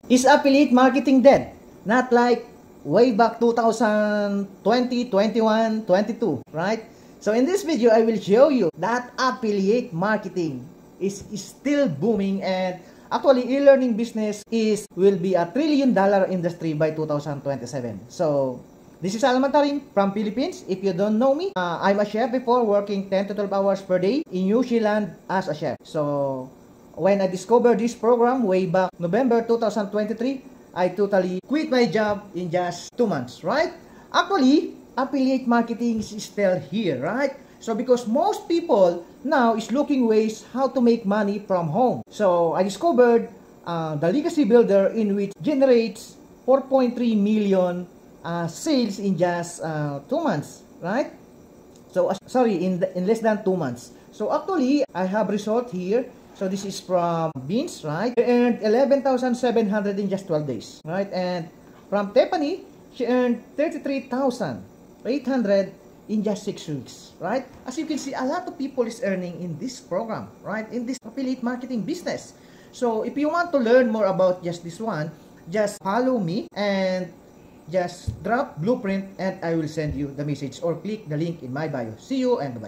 Is affiliate marketing dead? Not like way back 2020, 21, 22, right? So in this video, I will show you that affiliate marketing is still booming, and actually e-learning business will be a $1 trillion industry by 2027. So this is Alman Tarim from Philippines. If you don't know me, I'm a chef before, working 10 to 12 hours per day in New Zealand as a chef. So when I discovered this program way back November 2023, I totally quit my job in just 2 months, right? Actually, affiliate marketing is still here, right? So because most people now is looking ways how to make money from home. So I discovered the Legacy Builder, in which generates 4.3 million sales in just 2 months, right? So in less than 2 months. So actually, I have result here. So this is from Beans, right? She earned 11,700 in just 12 days, right? And from Tiffany, she earned 33,800 in just 6 weeks, right? As you can see, a lot of people is earning in this program, right? In this affiliate marketing business. So if you want to learn more about just this one, just follow me and just drop blueprint and I will send you the message, or click the link in my bio. See you and bye.